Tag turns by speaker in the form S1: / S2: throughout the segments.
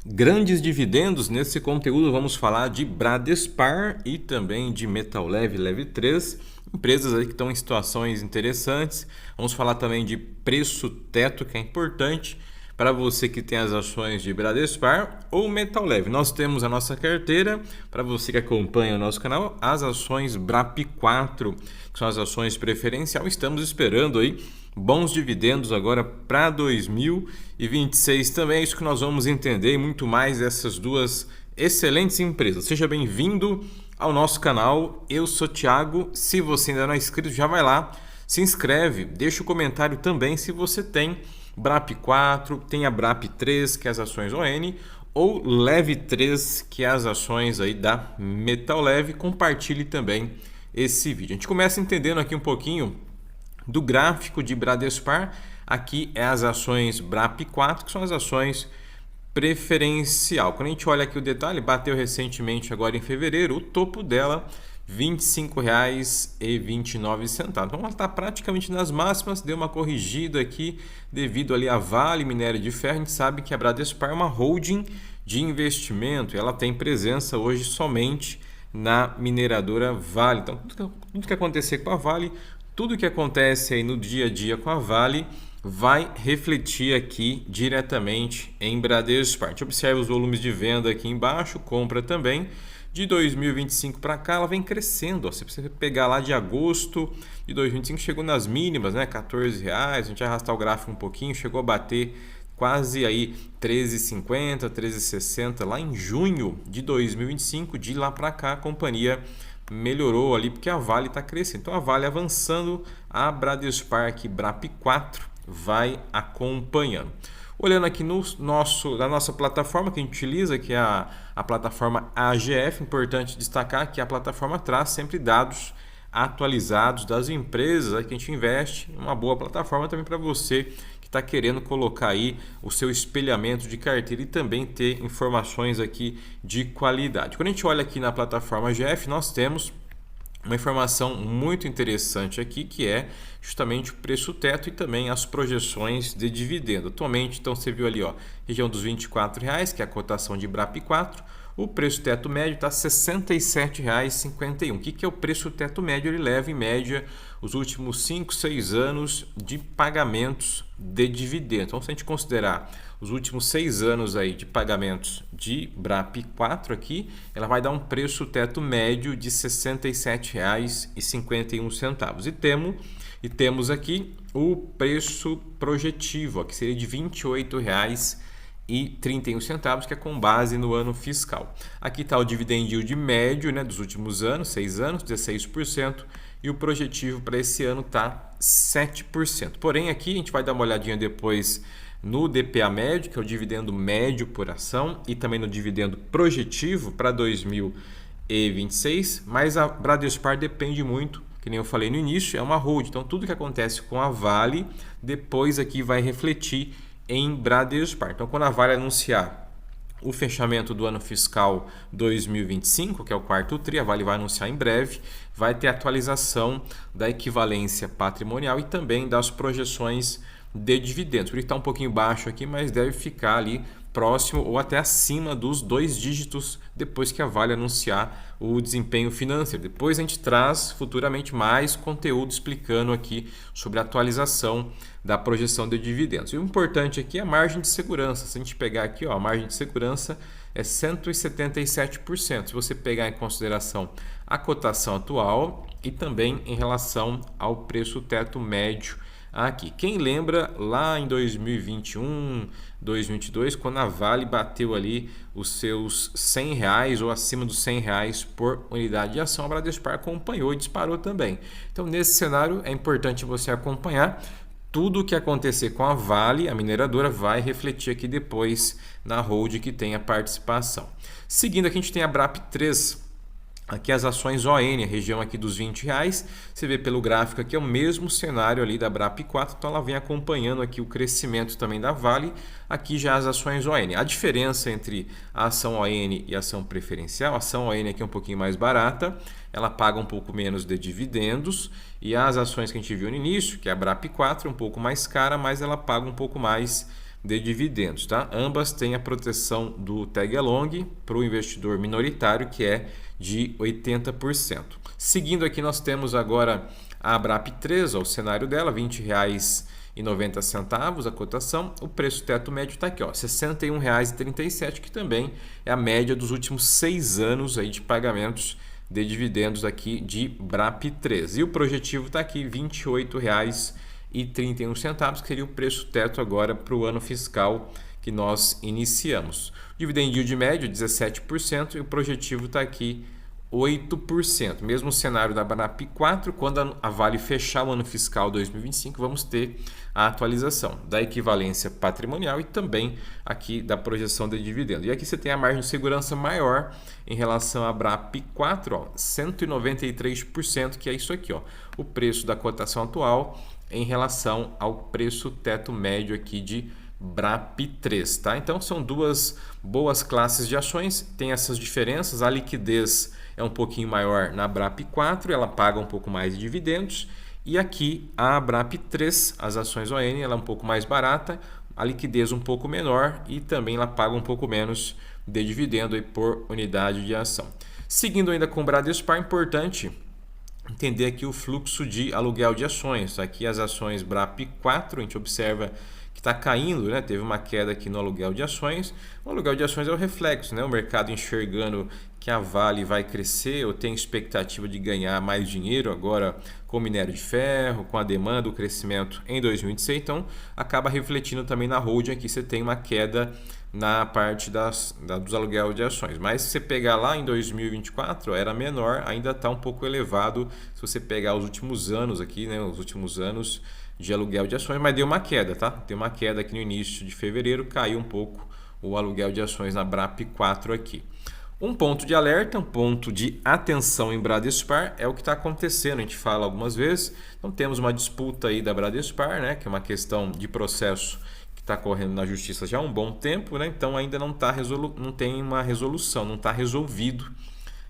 S1: Grandes dividendos. Nesse conteúdo vamos falar de Bradespar e também de Metal Leve, Leve 3, empresas aí que estão em situações interessantes. Vamos falar também de preço teto, que é importante para você que tem as ações de Bradespar ou Metal Leve. Nós temos a nossa carteira, para você que acompanha o nosso canal, as ações BRAP4, que são as ações preferencial. Estamos esperando aí bons dividendos agora para 2026 também. É isso que nós vamos entender e muito mais dessas duas excelentes empresas. Seja bem-vindo ao nosso canal. Eu sou Thiago. Se você ainda não é inscrito, já vai lá, se inscreve, deixa o comentário também se você tem BRAP4, tem a BRAP3, que é as ações ON, ou Leve 3, que é as ações aí da Metal Leve. Compartilhe também esse vídeo. A gente começa entendendo aqui um pouquinho do gráfico de Bradespar. Aqui é as ações BRAP4, que são as ações preferencial. Quando a gente olha aqui o detalhe, bateu recentemente agora em fevereiro, o topo dela R$ 25,29. Então ela está praticamente nas máximas, deu uma corrigida aqui devido ali a Vale Minério de Ferro. A gente sabe que a Bradespar é uma holding de investimento, ela tem presença hoje somente na mineradora Vale. Então tudo que acontecer com a Vale, tudo que acontece aí no dia a dia com a Vale vai refletir aqui diretamente em Bradespar. A gente observa os volumes de venda aqui embaixo, compra também. De 2025 para cá, ela vem crescendo. Ó. Se você pegar lá de agosto de 2025, chegou nas mínimas, né? R$14. A gente vai arrastar o gráfico um pouquinho, chegou a bater quase aí 13,50, 13,60 lá em junho de 2025. De lá para cá, a companhia melhorou ali porque a Vale está crescendo. Então a Vale avançando, a Bradespar aqui, BRAP4, vai acompanhando. Olhando aqui na nossa plataforma que a gente utiliza, que é a plataforma AGF, importante destacar que a plataforma traz sempre dados atualizados das empresas que a gente investe. Uma boa plataforma também para você que está querendo colocar aí o seu espelhamento de carteira e também ter informações aqui de qualidade. Quando a gente olha aqui na plataforma AGF, nós temos uma informação muito interessante aqui, que é justamente o preço teto e também as projeções de dividendo. Atualmente, então, você viu ali, ó, região dos R$ 24,00, que é a cotação de BRAP4. O preço teto médio está R$ 67,51. O que é o preço teto médio? Ele leva, em média, os últimos 5, 6 anos de pagamentos de dividendo. Então, se a gente considerar os últimos 6 anos aí de pagamentos de BRAP4 aqui, ela vai dar um preço teto médio de R$ 67,51. E temos aqui o preço projetivo, ó, que seria de R$ 28,31, que é com base no ano fiscal. Aqui está o dividend yield médio, né, dos últimos anos, 6 anos, 16%, e o projetivo para esse ano está 7%. Porém, aqui a gente vai dar uma olhadinha depois no DPA médio, que é o dividendo médio por ação, e também no dividendo projetivo para 2026, mas a Bradespar depende muito, que nem eu falei no início, é uma hold. Então, tudo que acontece com a Vale, depois aqui vai refletir em Bradespar. Então, quando a Vale anunciar o fechamento do ano fiscal 2025, que é o quarto TRI, a Vale vai anunciar em breve, vai ter atualização da equivalência patrimonial e também das projeções de dividendos. Por isso está um pouquinho baixo aqui, mas deve ficar ali próximo ou até acima dos 2 dígitos depois que a Vale anunciar o desempenho financeiro. Depois a gente traz futuramente mais conteúdo explicando aqui sobre a atualização da projeção de dividendos. E o importante aqui é a margem de segurança. Se a gente pegar aqui, ó, a margem de segurança é 177%. Se você pegar em consideração a cotação atual e também em relação ao preço teto médio aqui. Quem lembra lá em 2021, 2022, quando a Vale bateu ali os seus R$ 100 ou acima dos R$ 100 por unidade de ação, a Bradespar acompanhou e disparou também. Então, nesse cenário, é importante você acompanhar. Tudo o que acontecer com a Vale, a mineradora, vai refletir aqui depois na hold que tem a participação. Seguindo aqui, a gente tem a BRAP3. Aqui as ações ON, a região aqui dos R$ 20. Você vê pelo gráfico aqui é o mesmo cenário ali da BRAP4, então ela vem acompanhando aqui o crescimento também da Vale. Aqui já as ações ON. A diferença entre a ação ON e a ação preferencial, a ação ON aqui é um pouquinho mais barata, ela paga um pouco menos de dividendos, e as ações que a gente viu no início, que é a BRAP4, é um pouco mais cara, mas ela paga um pouco mais de dividendos, tá? Ambas têm a proteção do tag along para o investidor minoritário, que é de 80%. Seguindo aqui, nós temos agora a Abrap3, ó, o cenário dela, R$ 20,90 a cotação. O preço teto médio está aqui, R$ 61,37, que também é a média dos últimos 6 anos aí de pagamentos de dividendos aqui de Brap3. E o projetivo está aqui, R$ 28,31, que seria o preço teto agora para o ano fiscal que nós iniciamos. O dividend yield médio 17% e o projetivo está aqui 8%. Mesmo cenário da Brap4, quando a Vale fechar o ano fiscal 2025, vamos ter a atualização da equivalência patrimonial e também aqui da projeção de dividendo. E aqui você tem a margem de segurança maior em relação à Brap4, ó, 193%, que é isso aqui, ó, o preço da cotação atual em relação ao preço teto médio aqui de Brap3, tá? Então são duas boas classes de ações, tem essas diferenças, a liquidez é um pouquinho maior na Brap4, ela paga um pouco mais de dividendos, e aqui a Brap3, as ações ON, ela é um pouco mais barata, a liquidez um pouco menor e também ela paga um pouco menos de dividendo aí por unidade de ação. Seguindo ainda com o Bradespar, é importante entender aqui o fluxo de aluguel de ações. Aqui as ações Brap4, a gente observa que está caindo, né? Teve uma queda aqui no aluguel de ações. O aluguel de ações é o reflexo, né? O mercado enxergando que a Vale vai crescer ou tem expectativa de ganhar mais dinheiro agora com o minério de ferro, com a demanda, o crescimento em 2026. Então, acaba refletindo também na holding. Aqui você tem uma queda na parte dos aluguel de ações. Mas se você pegar lá em 2024, era menor, ainda está um pouco elevado se você pegar os últimos anos aqui, né? Os últimos anos de aluguel de ações, mas deu uma queda, tá? Tem uma queda aqui no início de fevereiro, caiu um pouco o aluguel de ações na Brap4 aqui. Um ponto de alerta, um ponto de atenção em Bradespar é o que está acontecendo, a gente fala algumas vezes. Então temos uma disputa aí da Bradespar, né, que é uma questão de processo que está correndo na justiça já há um bom tempo, né? Então ainda não tem uma resolução, não está resolvido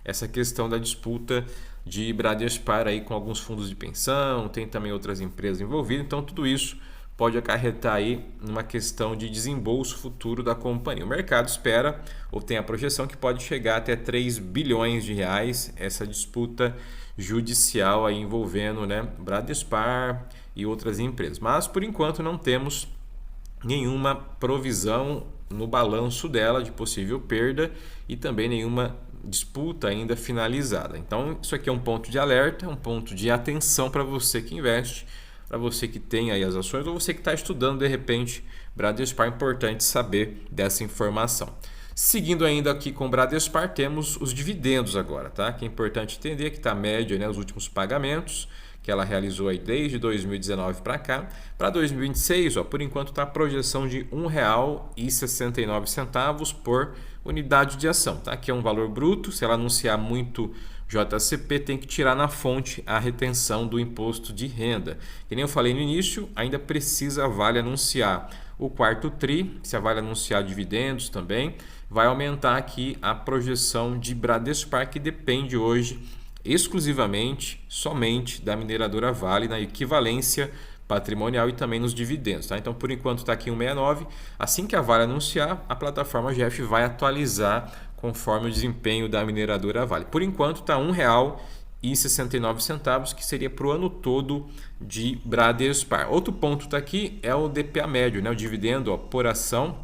S1: essa questão da disputa de Bradespar aí com alguns fundos de pensão, tem também outras empresas envolvidas, então tudo isso pode acarretar aí numa questão de desembolso futuro da companhia. O mercado espera ou tem a projeção que pode chegar até 3 bilhões de reais essa disputa judicial aí envolvendo, né, Bradespar e outras empresas. Mas por enquanto não temos nenhuma provisão no balanço dela de possível perda e também nenhuma disputa ainda finalizada. Então isso aqui é um ponto de alerta, um ponto de atenção para você que investe, para você que tem aí as ações ou você que está estudando de repente Bradespar. É importante saber dessa informação. Seguindo ainda aqui com o Bradespar, temos os dividendos agora, tá? Que é importante entender que está a média, né, os últimos pagamentos que ela realizou aí desde 2019 para cá. Para 2026, ó, por enquanto está a projeção de R$ 1,69 por unidade de ação, tá? Que é um valor bruto. Se ela anunciar muito JCP, tem que tirar na fonte a retenção do imposto de renda. Que nem eu falei no início, ainda precisa a Vale anunciar o quarto TRI. Se a Vale anunciar dividendos também, vai aumentar aqui a projeção de Bradespar, que depende hoje exclusivamente, somente da mineradora Vale na equivalência patrimonial e também nos dividendos, tá? Então, por enquanto está aqui 1,69. Assim que a Vale anunciar, a plataforma GF vai atualizar conforme o desempenho da mineradora Vale. Por enquanto está R$ 1,69, que seria para o ano todo de Bradespar. Outro ponto está aqui é o DPA médio, né? O dividendo, ó, por ação,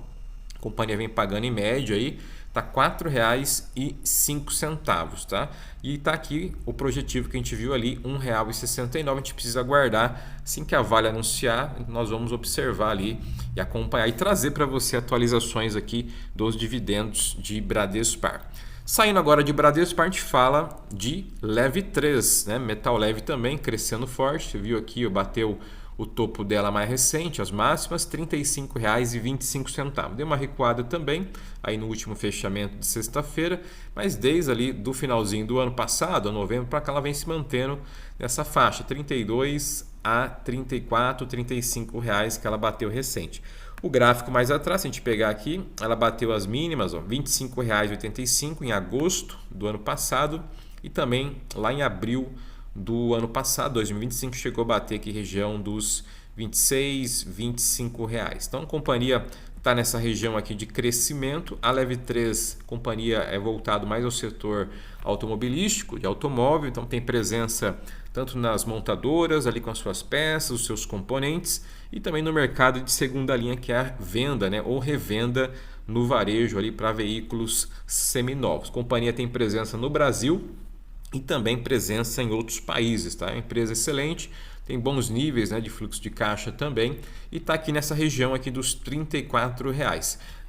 S1: a companhia vem pagando em média aí, está R$ 4,05, tá? E está aqui o projetivo que a gente viu ali, R$ 1,69. A gente precisa aguardar, assim que a Vale anunciar, nós vamos observar ali e acompanhar e trazer para você atualizações aqui dos dividendos de Bradespar. Saindo agora de Bradespar, a gente fala de Leve 3, né? Metal Leve também crescendo forte. Você viu aqui, bateu o topo dela mais recente, as máximas, R$ 35,25. Deu uma recuada também aí no último fechamento de sexta-feira, mas desde ali do finalzinho do ano passado, novembro, para cá, ela vem se mantendo nessa faixa, R$ 32 a R$ 34, R$ 35 que ela bateu recente. O gráfico mais atrás, se a gente pegar aqui, ela bateu as mínimas, R$ 25,85 em agosto do ano passado e também lá em abril do ano passado, 2025, chegou a bater aqui região dos 26, R$ 25. Então a companhia está nessa região aqui de crescimento. A Leve 3, companhia é voltado mais ao setor automobilístico, de automóvel, então tem presença tanto nas montadoras ali com as suas peças, os seus componentes, e também no mercado de segunda linha, que é a venda, né, ou revenda no varejo ali para veículos seminovos. A companhia tem presença no Brasil e também presença em outros países, tá? É uma empresa excelente, tem bons níveis, né, de fluxo de caixa também, e está aqui nessa região aqui dos R$ 34.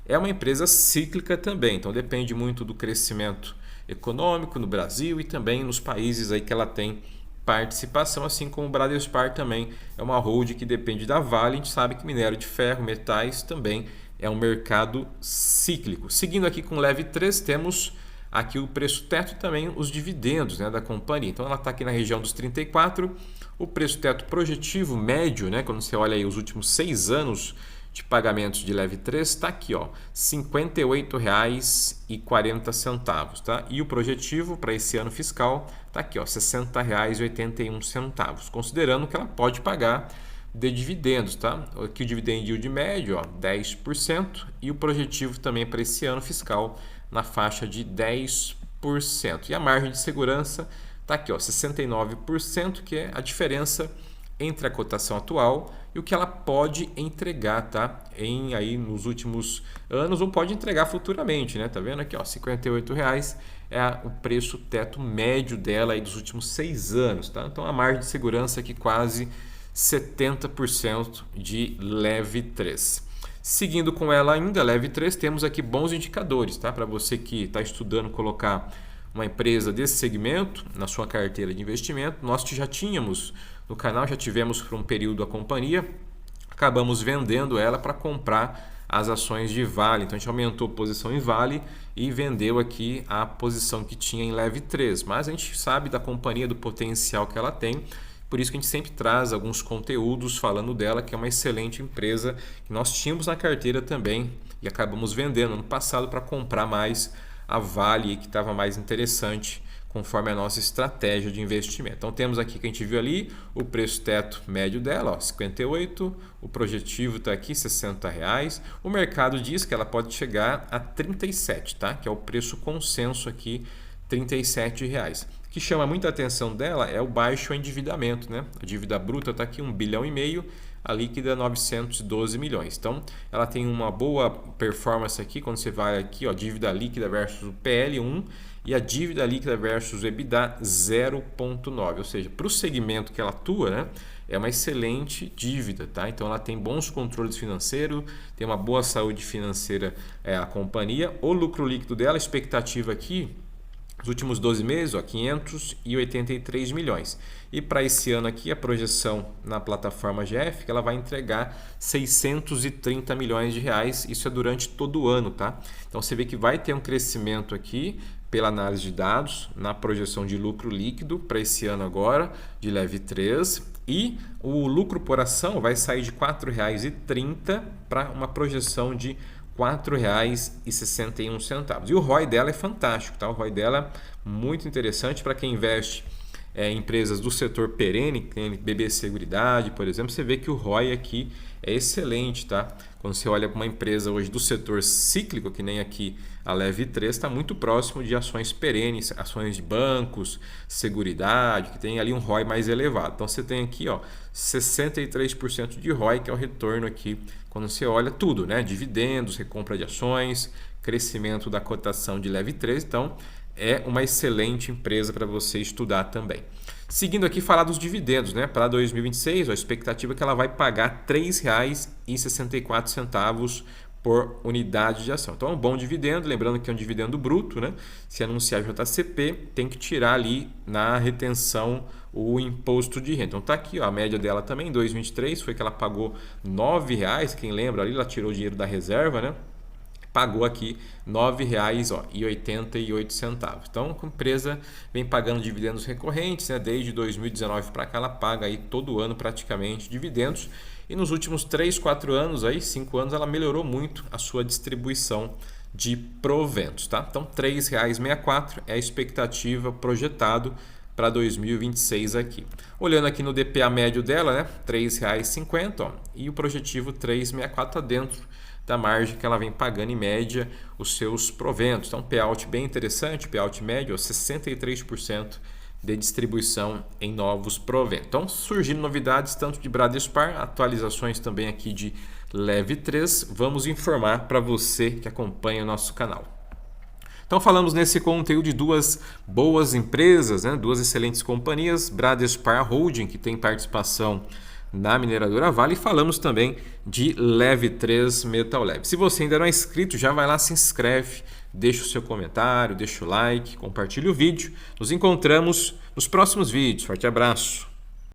S1: É uma empresa cíclica também, então depende muito do crescimento econômico no Brasil e também nos países aí que ela tem participação, assim como o Bradespar também é uma holding que depende da Vale. A gente sabe que minério de ferro, metais também é um mercado cíclico. Seguindo aqui com Leve 3, temos aqui o preço teto e também os dividendos, né, da companhia. Então ela está aqui na região dos 34. O preço teto projetivo médio, né, quando você olha aí os últimos 6 anos de pagamentos de Leve 3, está aqui, ó, R$ 58,40, tá? E o projetivo para esse ano fiscal está aqui, ó, R$ 60,81, considerando que ela pode pagar de dividendos, tá? Aqui o dividend yield médio, ó, 10%, e o projetivo também para esse ano fiscal na faixa de 10%. E a margem de segurança está aqui, ó, 69%, que é a diferença entre a cotação atual e o que ela pode entregar, tá? Aí nos últimos anos, ou pode entregar futuramente, né? Tá vendo aqui, ó, R$ 58,00 é o preço teto médio dela aí dos últimos 6 anos, tá? Então a margem de segurança aqui quase 70% de Leve 3. Seguindo com ela ainda, Leve 3, temos aqui bons indicadores, tá? Para você que está estudando colocar uma empresa desse segmento na sua carteira de investimento. Nós já tínhamos no canal, já tivemos por um período a companhia, acabamos vendendo ela para comprar as ações de Vale. Então a gente aumentou a posição em Vale e vendeu aqui a posição que tinha em Leve 3. Mas a gente sabe da companhia, do potencial que ela tem. Por isso que a gente sempre traz alguns conteúdos falando dela, que é uma excelente empresa que nós tínhamos na carteira também e acabamos vendendo ano passado para comprar mais a Vale, que estava mais interessante conforme a nossa estratégia de investimento. Então temos aqui que a gente viu ali o preço teto médio dela, ó, 58, o projetivo está aqui R$60. O mercado diz que ela pode chegar a 37, tá? Que é o preço consenso aqui, R$37. O que chama muita atenção dela é o baixo endividamento, né? A dívida bruta está aqui 1,5 bilhão, a líquida 912 milhões. Então, ela tem uma boa performance aqui quando você vai aqui, ó, dívida líquida versus o PL 1 e a dívida líquida versus o EBITDA 0,9. Ou seja, para o segmento que ela atua, né, é uma excelente dívida, tá? Então, ela tem bons controles financeiros, tem uma boa saúde financeira, a companhia. O lucro líquido dela, a expectativa aqui, nos últimos 12 meses, ó, 583 milhões. E para esse ano aqui, a projeção na plataforma GF, que ela vai entregar 630 milhões de reais. Isso é durante todo o ano, tá? Então você vê que vai ter um crescimento aqui pela análise de dados na projeção de lucro líquido para esse ano agora, de Leve 3. E o lucro por ação vai sair de R$ 4,30 para uma projeção de R$ 4,61. E o ROI dela é fantástico, tá? O ROI dela é muito interessante para quem investe em empresas do setor perene, que tem BB Seguridade, por exemplo. Você vê que o ROI aqui é excelente, tá? Quando você olha para uma empresa hoje do setor cíclico, que nem aqui a Leve 3, está muito próximo de ações perenes, ações de bancos, seguridade, que tem ali um ROI mais elevado. Então você tem aqui, ó, 63% de ROI, que é o retorno aqui quando você olha tudo, né? Dividendos, recompra de ações, crescimento da cotação de Leve 3. Então é uma excelente empresa para você estudar também. Seguindo aqui, falar dos dividendos, né? Para 2026, a expectativa é que ela vai pagar R$ 3,64 por unidade de ação. Então é um bom dividendo, lembrando que é um dividendo bruto, né? Se anunciar JCP, tem que tirar ali na retenção o imposto de renda. Então tá aqui, ó, a média dela também em 2023 foi que ela pagou R$ 9,00, quem lembra ali, ela tirou o dinheiro da reserva, né? Pagou aqui R$ 9,88. Então, a empresa vem pagando dividendos recorrentes, né? Desde 2019 para cá, ela paga aí todo ano praticamente dividendos. E nos últimos 3, 4 anos, aí, 5 anos, ela melhorou muito a sua distribuição de proventos, tá? Então, R$ 3,64 é a expectativa projetado para 2026 aqui. Olhando aqui no DPA médio dela, né, R$ 3,50, e o projetivo 3,64 está dentro da margem que ela vem pagando em média os seus proventos. Então, payout bem interessante, payout médio, 63% de distribuição em novos proventos. Então, surgindo novidades tanto de Bradespar, atualizações também aqui de Lev3, vamos informar para você que acompanha o nosso canal. Então, falamos nesse conteúdo de duas boas empresas, né? Duas excelentes companhias, Bradespar Holding, que tem participação na mineradora Vale, e falamos também de Lev3 Metal Leve. Se você ainda não é inscrito, já vai lá, se inscreve, deixa o seu comentário, deixa o like, compartilha o vídeo. Nos encontramos nos próximos vídeos. Forte abraço!